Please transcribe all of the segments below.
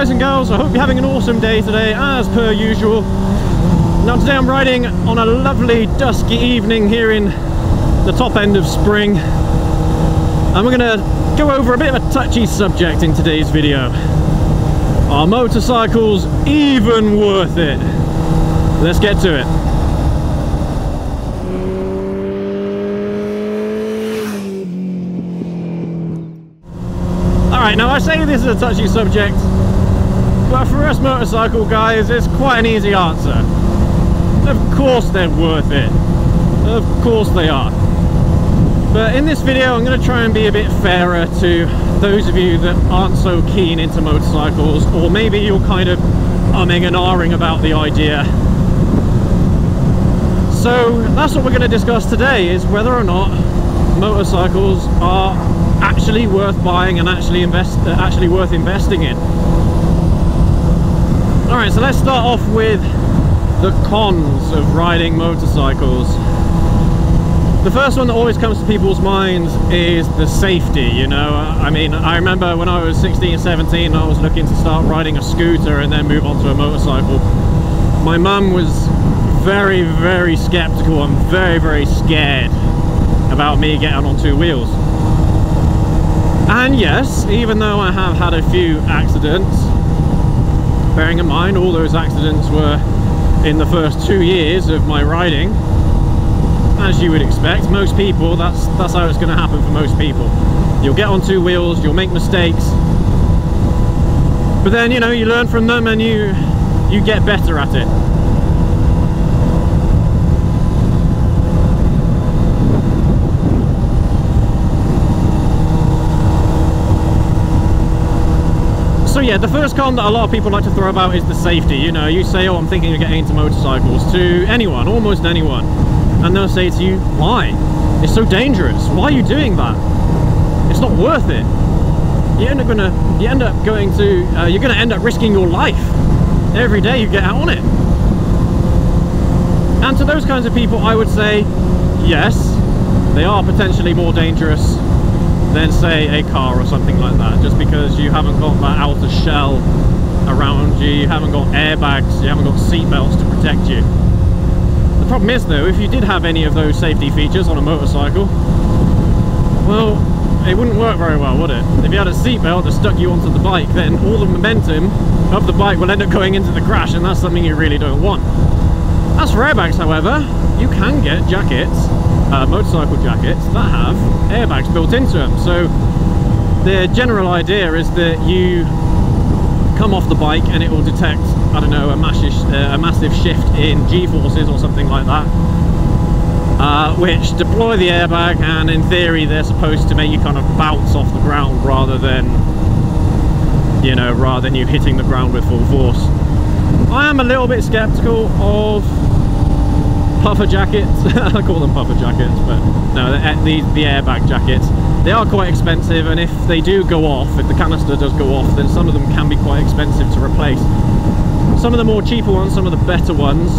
guys and girls, I hope you're having an awesome day today, as per usual. Now today I'm riding on a lovely dusky evening here in the top end of spring, and we're going to go over a bit of a touchy subject in today's video. Are motorcycles even worth it? Let's get to it. Alright, now I say this is a touchy subject, but for us motorcycle guys, it's quite an easy answer. Of course they're worth it. Of course they are. But in this video, I'm going to try and be a bit fairer to those of you that aren't so keen into motorcycles, or maybe you're kind of umming and ahhing about the idea. So that's what we're going to discuss today, is whether or not motorcycles are actually worth buying and actually worth investing in. Alright, so let's start off with the cons of riding motorcycles. The first one that always comes to people's minds is the safety, you know. I mean, I remember when I was 16, 17, I was looking to start riding a scooter and then move on to a motorcycle. My mum was very, very skeptical and very, very scared about me getting on two wheels. And yes, even though I have had a few accidents, bearing in mind all those accidents were in the first 2 years of my riding, as you would expect, most people, that's how it's going to happen for most people. You'll get on two wheels, you'll make mistakes, but then, you know, you learn from them and you get better at it. So yeah, the first con that a lot of people like to throw about is the safety. You know, you say, oh, I'm thinking of getting into motorcycles, to anyone, almost anyone, and they'll say to you, why? It's so dangerous. Why are you doing that? It's not worth it. You're gonna end up risking your life every day you get out on it. And to those kinds of people, I would say, yes, they are potentially more dangerous than, say, a car or something like that, just because you haven't got that outer shell around you, you haven't got airbags, you haven't got seat belts to protect you. The problem is, though, if you did have any of those safety features on a motorcycle, well, it wouldn't work very well, would it? If you had a seat belt that stuck you onto the bike, then all the momentum of the bike will end up going into the crash, and that's something you really don't want. As for airbags, however, you can get jackets, motorcycle jackets, that have airbags built into them. So the general idea is that you come off the bike and it will detect, I don't know, a massive shift in G-forces or something like that, which deploy the airbag, and in theory they're supposed to make you kind of bounce off the ground rather than you hitting the ground with full force. I am a little bit skeptical of puffer jackets. I call them puffer jackets, but no, the airbag jackets. They are quite expensive, and if they do go off, if the canister does go off, then some of them can be quite expensive to replace. Some of the more cheaper ones, some of the better ones,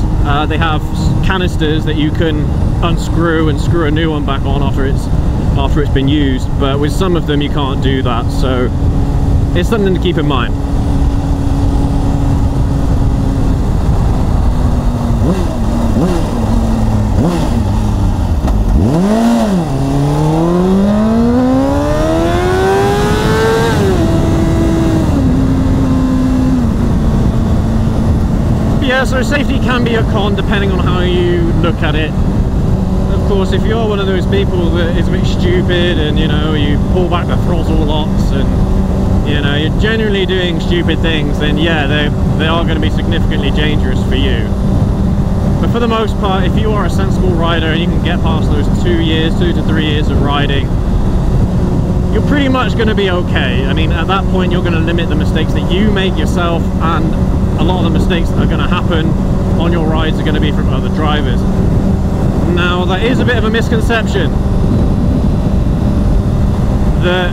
they have canisters that you can unscrew and screw a new one back on after it's been used, but with some of them you can't do that, so it's something to keep in mind. Yeah, so safety can be a con depending on how you look at it. Of course, if you're one of those people that is a bit stupid and, you know, you pull back the throttle lots and, you know, you're generally doing stupid things, then yeah, they are going to be significantly dangerous for you. But for the most part, if you are a sensible rider and you can get past those 2 to 3 years of riding, you're pretty much going to be okay. I mean, at that point you're going to limit the mistakes that you make yourself, and a lot of the mistakes that are going to happen on your rides are going to be from other drivers. Now, that is a bit of a misconception that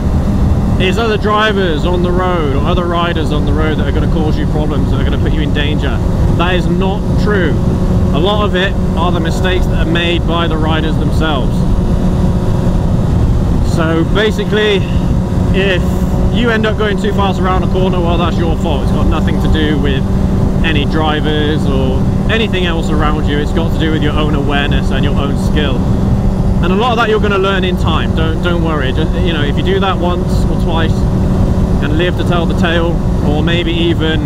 it's other drivers on the road or other riders on the road that are going to cause you problems, that are going to put you in danger. That is not true. A lot of it are the mistakes that are made by the riders themselves. So basically, if you end up going too fast around a corner, well, that's your fault. It's got nothing to do with any drivers or anything else around you. It's got to do with your own awareness and your own skill. And a lot of that you're going to learn in time. Don't worry. Just, you know, if you do that once or twice and live to tell the tale, or maybe even,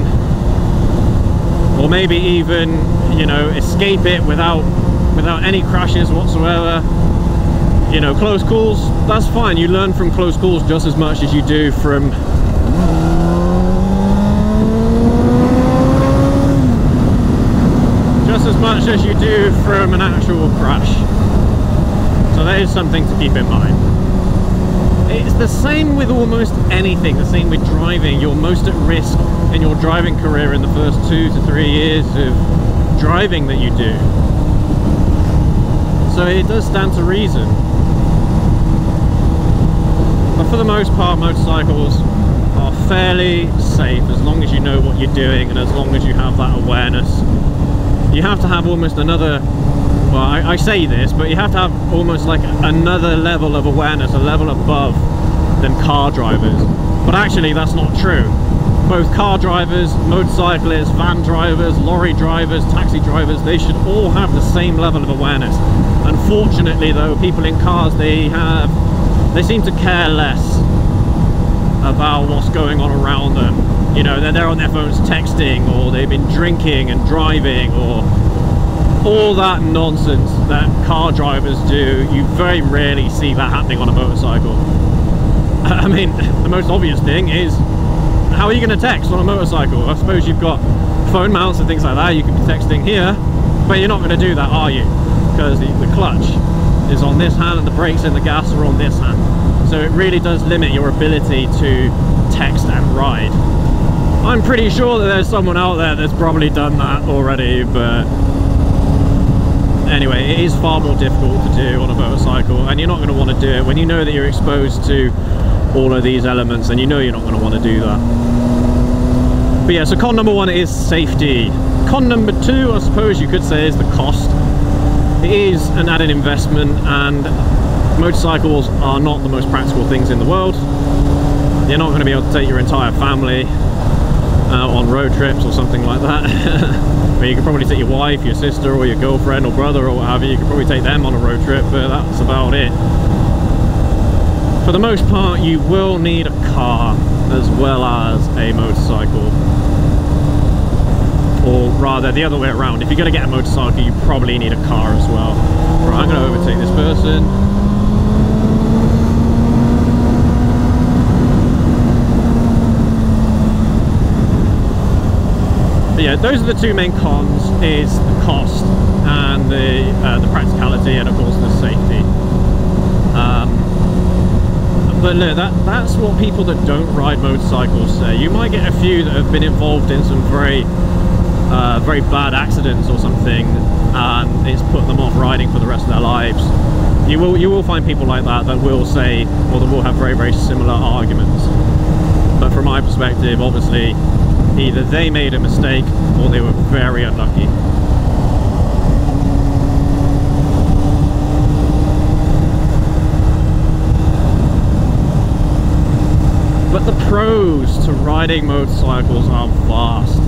you know, escape it without any crashes whatsoever. You know, close calls, that's fine. You learn from close calls just as much as you do from an actual crash. So that is something to keep in mind. It's the same with almost anything, the same with driving. You're most at risk in your driving career in the first 2 to 3 years of driving that you do. So it does stand to reason. But for the most part, motorcycles are fairly safe as long as you know what you're doing and as long as you have that awareness. You have to have almost another, well, I say this, but you have to have almost like another level of awareness, a level above than car drivers. But actually that's not true. Both car drivers, motorcyclists, van drivers, lorry drivers, taxi drivers, they should all have the same level of awareness. Unfortunately though, people in cars, they seem to care less about what's going on around them. You know, they're on their phones texting, or they've been drinking and driving, or all that nonsense that car drivers do. You very rarely see that happening on a motorcycle. I mean, the most obvious thing is, how are you going to text on a motorcycle? I suppose you've got phone mounts and things like that, you could be texting here, but you're not going to do that, are you? Because the clutch is on this hand and the brakes and the gas are on this hand. So it really does limit your ability to text and ride. I'm pretty sure that there's someone out there that's probably done that already, but anyway, it is far more difficult to do on a motorcycle, and you're not going to want to do it when you know that you're exposed to all of these elements, and you know you're not going to want to do that. But yeah, so con number 1 is safety. Con number 2, I suppose you could say, is the cost. It is an added investment, and motorcycles are not the most practical things in the world. You're not going to be able to take your entire family on road trips or something like that. I mean, you could probably take your wife, your sister, or your girlfriend or brother or what have you. You could probably take them on a road trip, but that's about it. For the most part, you will need a car as well as a motorcycle. Or rather, the other way around. If you're going to get a motorcycle, you probably need a car as well. Right, I'm going to overtake this person. But yeah, those are the two main cons, is the cost and the practicality, and of course the safety. But look, that's what people that don't ride motorcycles say. You might get a few that have been involved in some very bad accidents or something, and it's put them off riding for the rest of their lives. You will find people like that will say, or that will have very, very similar arguments. But from my perspective, obviously, either they made a mistake or they were very unlucky. But the pros to riding motorcycles are vast.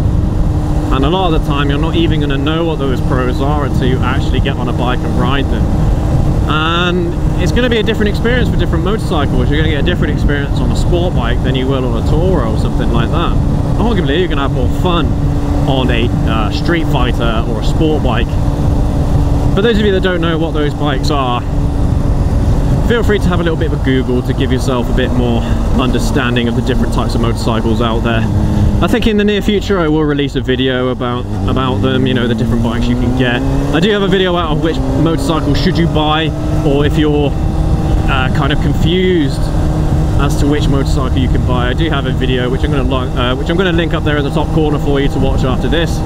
And a lot of the time you're not even going to know what those pros are until you actually get on a bike and ride them. And it's going to be a different experience for different motorcycles. You're going to get a different experience on a sport bike than you will on a Tourer or something like that. Arguably, you're going to have more fun on a Street Fighter or a sport bike. For those of you that don't know what those bikes are, feel free to have a little bit of a Google to give yourself a bit more understanding of the different types of motorcycles out there. I think in the near future I will release a video about them, you know, the different bikes you can get. I do have a video out of which motorcycle should you buy, or if you're kind of confused as to which motorcycle you can buy. I do have a video which I'm going to link up there at the top corner for you to watch after this,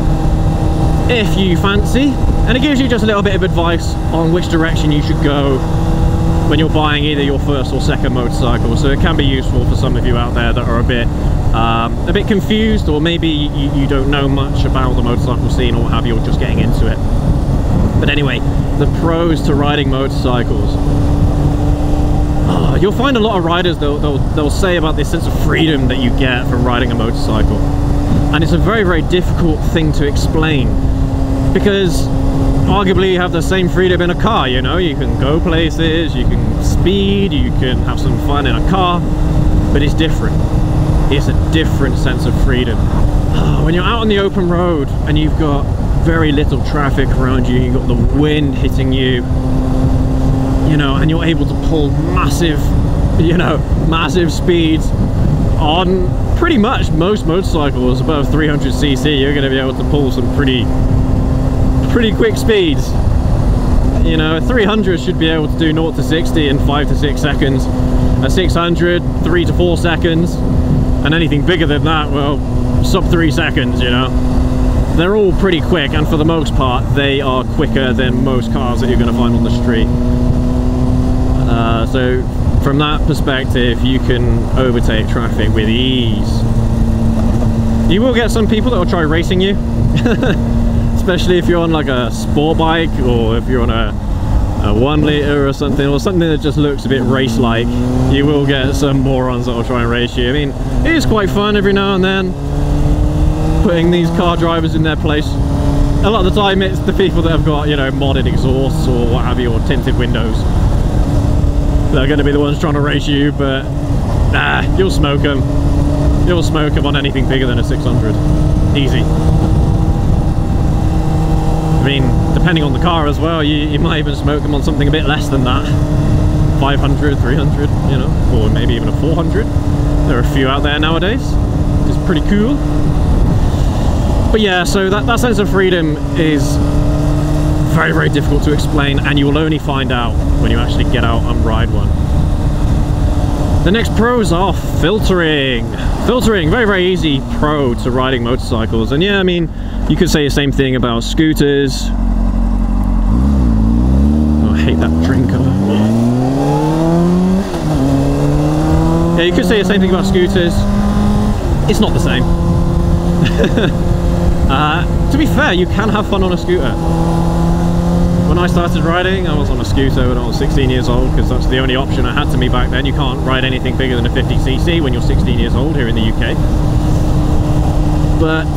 if you fancy. And it gives you just a little bit of advice on which direction you should go when you're buying either your first or second motorcycle. So it can be useful for some of you out there that are a bit confused, or maybe you don't know much about the motorcycle scene or what have you, or just getting into it. But anyway, the pros to riding motorcycles. You'll find a lot of riders, they'll say about this sense of freedom that you get from riding a motorcycle. And it's a very, very difficult thing to explain, because arguably you have the same freedom in a car, you know? You can go places, you can speed, you can have some fun in a car, but it's different. It's a different sense of freedom. When you're out on the open road and you've got very little traffic around you, you've got the wind hitting you, you know, and you're able to pull massive, you know, massive speeds on pretty much most motorcycles above 300cc, you're going to be able to pull some pretty quick speeds. You know, a 300 should be able to do 0 to 60 in 5 to 6 seconds. A 600, 3 to 4 seconds. And anything bigger than that, well, sub 3 seconds, you know. They're all pretty quick, and for the most part, they are quicker than most cars that you're going to find on the street. So from that perspective, you can overtake traffic with ease. You will get some people that will try racing you, especially if you're on like a sport bike, or if you're on a 1 litre or something that just looks a bit race-like. You will get some morons that will try and race you. I mean, it is quite fun every now and then, putting these car drivers in their place. A lot of the time it's the people that have got, you know, modded exhausts or what have you, or tinted windows. They're going to be the ones trying to race you, but nah, you'll smoke them. You'll smoke them on anything bigger than a 600. Easy. I mean, depending on the car as well, you might even smoke them on something a bit less than that. 500, 300, you know, or maybe even a 400. There are a few out there nowadays. It's pretty cool. But yeah, so that sense of freedom is very, very difficult to explain, and you will only find out when you actually get out and ride one. The next pros are filtering. Filtering, very, very easy pro to riding motorcycles. And yeah, I mean, you could say the same thing about scooters. Oh, I hate that drinker. Yeah, you could say the same thing about scooters. It's not the same. To be fair, you can have fun on a scooter. When I started riding, I was on a scooter when I was 16 years old, because that's the only option I had to me back then. You can't ride anything bigger than a 50cc when you're 16 years old here in the UK. But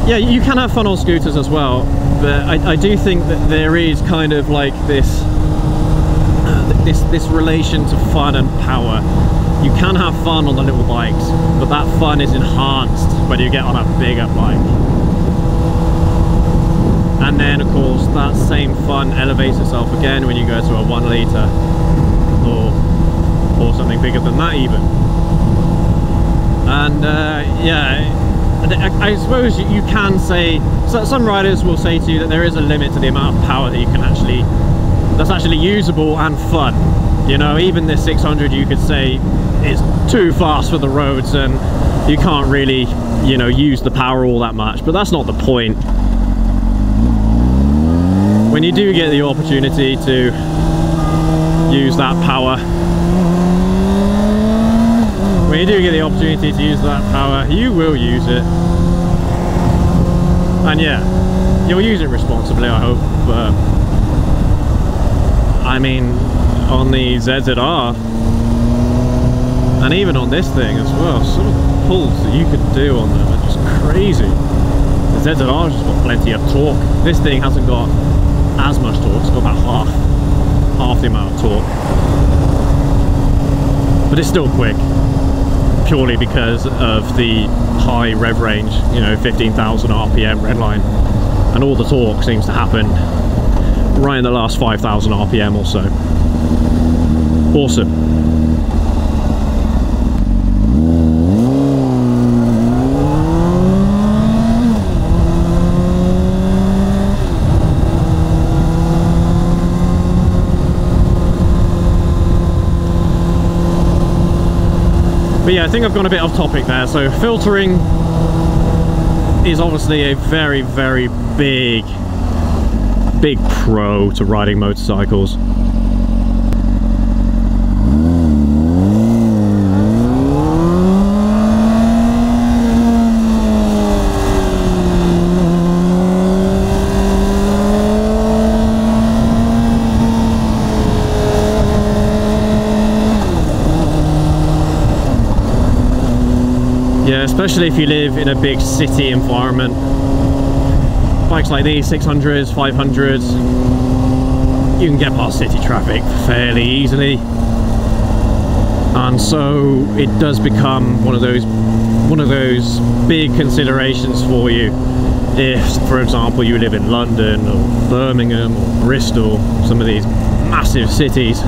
yeah, you can have fun on scooters as well. But I do think that there is kind of like this relation to fun and power. You can have fun on the little bikes, but that fun is enhanced when you get on a bigger bike. And then, of course, that same fun elevates itself again when you go to a 1 litre or something bigger than that even. And yeah, I suppose you can say, so some riders will say to you that there is a limit to the amount of power that you can actually, that's actually usable and fun. You know, even this 600 you could say is too fast for the roads and you can't really, you know, use the power all that much, but that's not the point. When you do get the opportunity to use that power, when you do get the opportunity to use that power, you will use it. And yeah, you'll use it responsibly, I hope. But I mean, on the ZZR, and even on this thing as well, some of the pulls that you can do on them are just crazy. The ZZR's just got plenty of torque. This thing hasn't got as much torque, it's got about half the amount of torque, but it's still quick, purely because of the high rev range, you know, 15,000 RPM redline, and all the torque seems to happen right in the last 5,000 RPM or so. Awesome. But yeah, I think I've gone a bit off topic there. So filtering is obviously a very, very big pro to riding motorcycles. Yeah, especially if you live in a big city environment. Bikes like these, 600s, 500s, you can get past city traffic fairly easily. And so it does become one of those big considerations for you if, for example, you live in London or Birmingham or Bristol, some of these massive cities,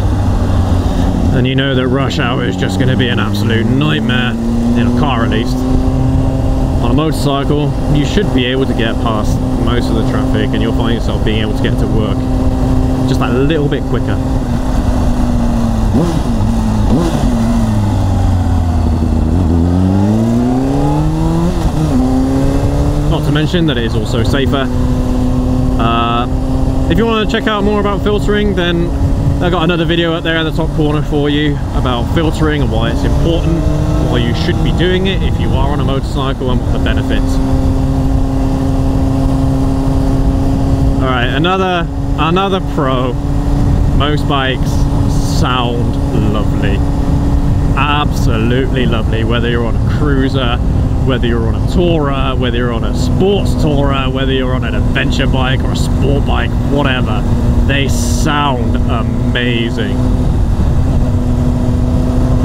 and you know that rush hour is just going to be an absolute nightmare, in a car at least. On a motorcycle, you should be able to get past most of the traffic, and you'll find yourself being able to get to work just that little bit quicker. Not to mention that it is also safer. If you want to check out more about filtering, then I've got another video up there in the top corner for you about filtering and why it's important, why you should be doing it if you are on a motorcycle, and what the benefits. Alright, another pro. Most bikes sound lovely. Absolutely lovely, whether you're on a cruiser, whether you're on a tourer, whether you're on a sports tourer, whether you're on an adventure bike or a sport bike, whatever, they sound amazing.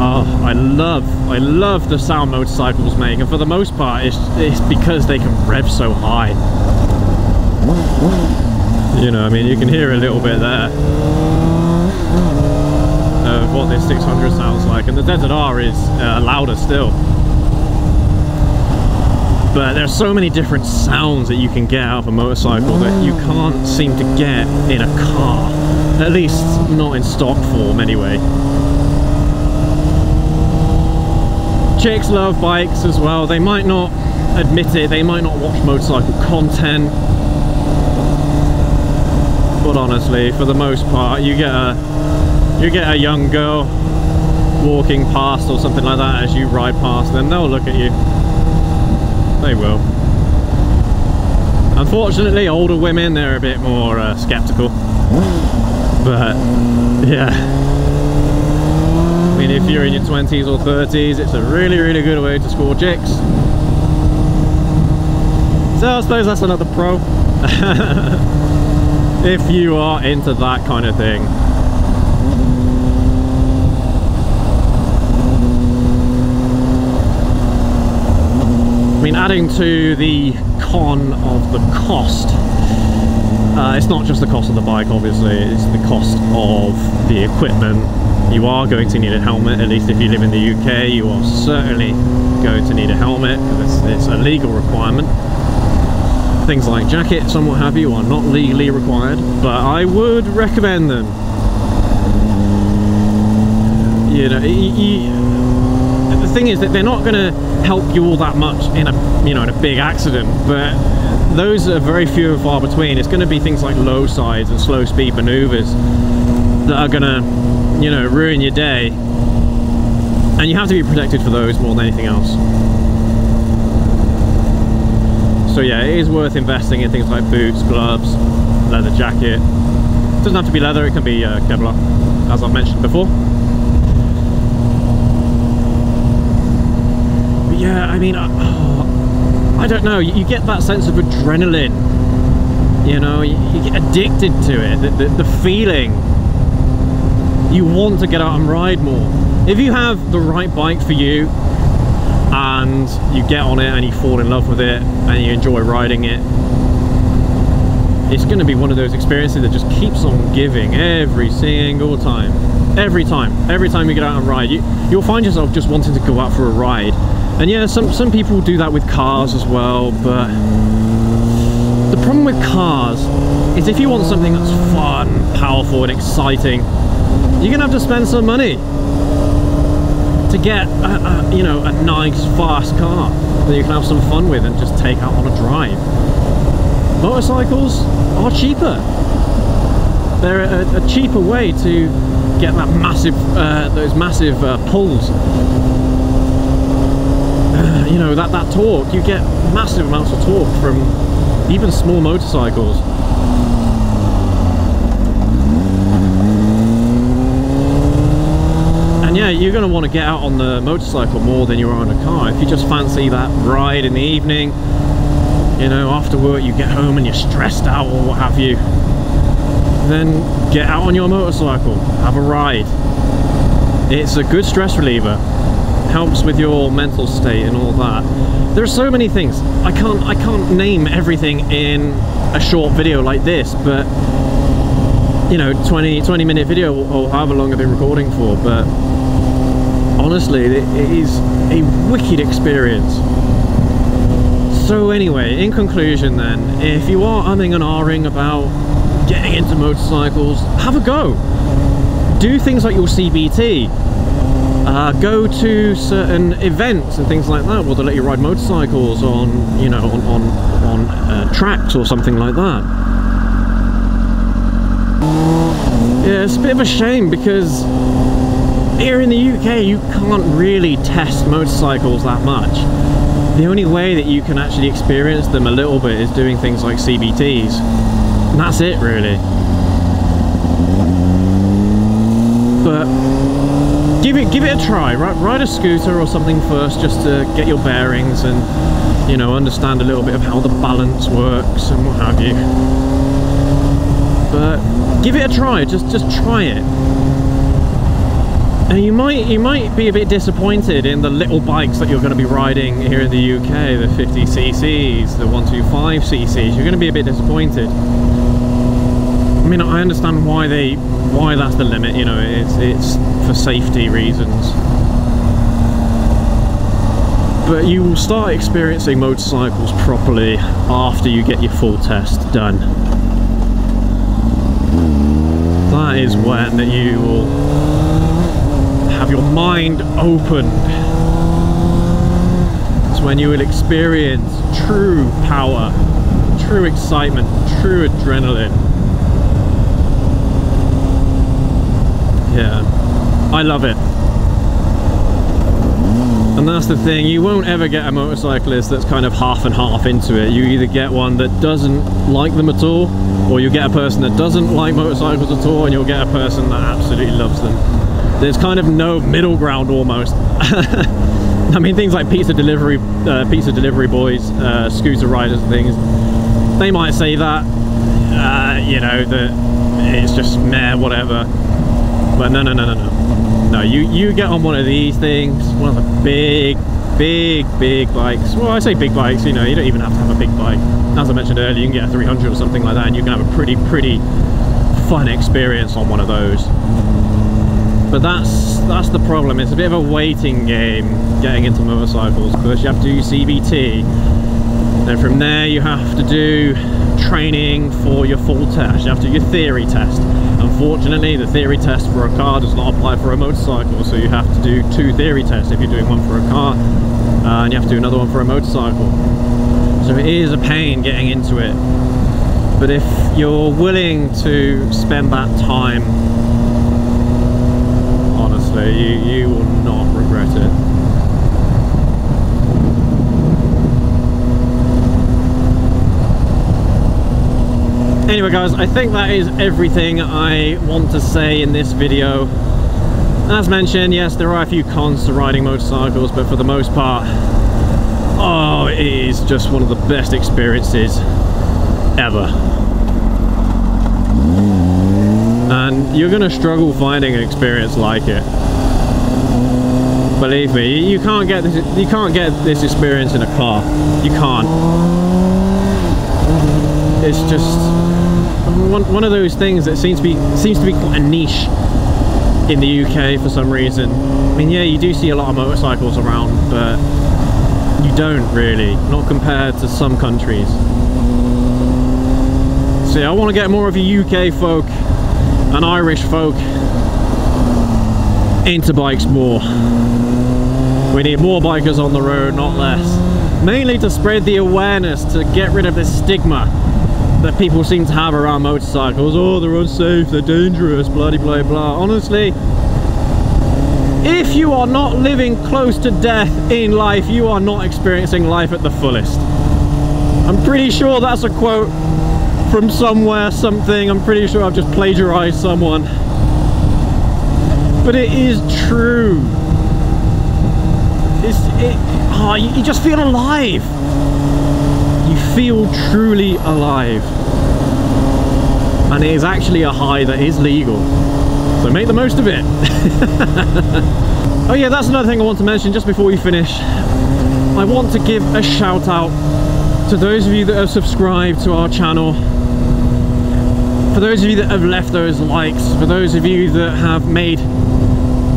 Oh, I love the sound motorcycles make, and for the most part it's because they can rev so high. You know, I mean, you can hear a little bit there of what this 600 sounds like, and the ZZR is louder still. But there's so many different sounds that you can get out of a motorcycle that you can't seem to get in a car, at least not in stock form anyway. Chicks love bikes as well. They might not admit it, they might not watch motorcycle content, but honestly, for the most part, you get a young girl walking past or something like that as you ride past them, they'll look at you. They will. Unfortunately, older women, they're a bit more skeptical. But yeah, I mean, if you're in your 20s or 30s, it's a really good way to score chicks. So I suppose that's another pro. If you are into that kind of thing. I mean, adding to the con of the cost, it's not just the cost of the bike, obviously, it's the cost of the equipment. You are going to need a helmet, at least if you live in the UK, you are certainly going to need a helmet, because it's a legal requirement. Things like jackets and what have you are not legally required, but I would recommend them. You know, the thing is that they're not going to help you all that much in a, you know, in a big accident, but those are very few and far between. It's going to be things like low sides and slow speed maneuvers that are going to, you know, ruin your day, and you have to be protected for those more than anything else. So yeah, it is worth investing in things like boots, gloves, leather jacket. It doesn't have to be leather, it can be Kevlar, as I've mentioned before. Yeah, I mean, I don't know, you get that sense of adrenaline, you know, you get addicted to it, the feeling. You want to get out and ride more. If you have the right bike for you, and you get on it and you fall in love with it and you enjoy riding it, it's going to be one of those experiences that just keeps on giving every single time. Every time you get out and ride, you'll find yourself just wanting to go out for a ride. And yeah, some people do that with cars as well, but the problem with cars is if you want something that's fun, powerful and exciting, you're gonna have to spend some money to get you know, a nice fast car that you can have some fun with and just take out on a drive. Motorcycles are cheaper. They're a cheaper way to get that massive those massive pulls. You know, that torque, you get massive amounts of torque from even small motorcycles. And yeah, you're going to want to get out on the motorcycle more than you are on a car. If you just fancy that ride in the evening, you know, after work you get home and you're stressed out or what have you, then get out on your motorcycle, have a ride. It's a good stress reliever, helps with your mental state and all that. There are so many things. I can't name everything in a short video like this, but you know, 20-minute video or however long I've been recording for, but honestly, it is a wicked experience. So anyway, in conclusion then, if you are umming and ahhing about getting into motorcycles, have a go. Do things like your CBT. Go to certain events and things like that where they let you ride motorcycles on, you know, on tracks or something like that. Yeah, it's a bit of a shame because here in the UK you can't really test motorcycles that much. The only way that you can actually experience them a little bit is doing things like CBTs. And that's it really. But give it a try. Ride a scooter or something first just to get your bearings and, you know, understand a little bit of how the balance works and what have you. But give it a try, just try it. And you might be a bit disappointed in the little bikes that you're going to be riding here in the UK, the 50cc's, the 125cc's. You're going to be a bit disappointed. I mean, I understand why that's the limit, you know, it's for safety reasons. But you will start experiencing motorcycles properly after you get your full test done. That is when that you will have your mind opened. It's when you will experience true power, true excitement, true adrenaline. Yeah, I love it. And that's the thing, you won't ever get a motorcyclist that's kind of half and half into it. You either get one that doesn't like them at all, or you get a person that doesn't like motorcycles at all, and you'll get a person that absolutely loves them. There's kind of no middle ground almost. I mean, things like pizza delivery boys, scooter riders and things, they might say that, you know, that it's just meh, whatever. But no. No, you get on one of these things, one of the big bikes. Well, I say big bikes, you know, you don't even have to have a big bike. As I mentioned earlier, you can get a 300 or something like that, and you can have a pretty fun experience on one of those. But that's the problem. It's a bit of a waiting game getting into motorcycles. First you have to do your CBT, then from there you have to do training for your full test. You have to do your theory test. Unfortunately, the theory test for a car does not apply for a motorcycle, so you have to do 2 theory tests if you're doing one for a car, and you have to do another one for a motorcycle. So it is a pain getting into it. But if you're willing to spend that time, honestly, you will not regret it. Anyway guys, I think that is everything I want to say in this video. As mentioned, yes, there are a few cons to riding motorcycles, but for the most part, oh, it is just one of the best experiences ever. And you're gonna struggle finding an experience like it. Believe me, you can't get this experience in a car. You can't. It's just one of those things that seems to be quite a niche in the UK for some reason. I mean, yeah, you do see a lot of motorcycles around, but you don't really, not compared to some countries. So yeah, I want to get more of you UK folk and Irish folk into bikes more. We need more bikers on the road, not less. Mainly to spread the awareness, to get rid of this stigma that people seem to have around motorcycles. Oh, they're unsafe, they're dangerous, bloody blah blah. Honestly, if you are not living close to death in life, you are not experiencing life at the fullest. I'm pretty sure that's a quote from somewhere, something. I'm pretty sure I've just plagiarized someone. but it is true. You just feel alive. You feel truly alive. And it is actually a high that is legal. So make the most of it. Oh yeah, that's another thing I want to mention just before we finish. I want to give a shout out to those of you that have subscribed to our channel. For those of you that have left those likes, for those of you that have made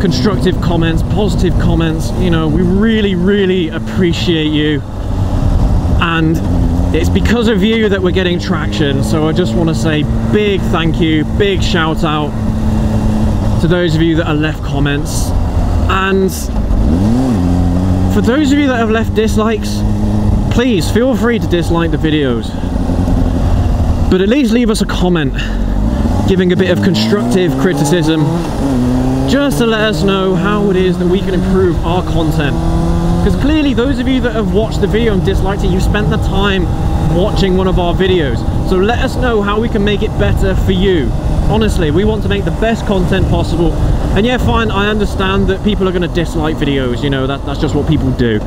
constructive comments, positive comments, you know, we really, really appreciate you. And it's because of you that we're getting traction. So I just want to say big thank you, big shout out to those of you that have left comments. And for those of you that have left dislikes, please feel free to dislike the videos, but at least leave us a comment giving a bit of constructive criticism, just to let us know how it is that we can improve our content. Because clearly those of you that have watched the video and disliked it, you've spent the time watching one of our videos. So let us know how we can make it better for you. Honestly, we want to make the best content possible. And yeah, fine, I understand that people are going to dislike videos, you know, that's just what people do.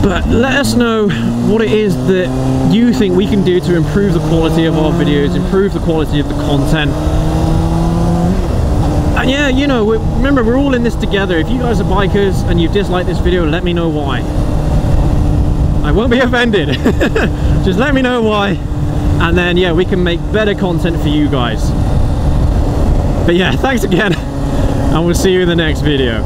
But let us know what it is that you think we can do to improve the quality of our videos, improve the quality of the content. And yeah, you know, remember, we're all in this together. If you guys are bikers and you dislike this video, let me know why. I won't be offended. Just let me know why. And then, yeah, we can make better content for you guys. But yeah, thanks again. And we'll see you in the next video.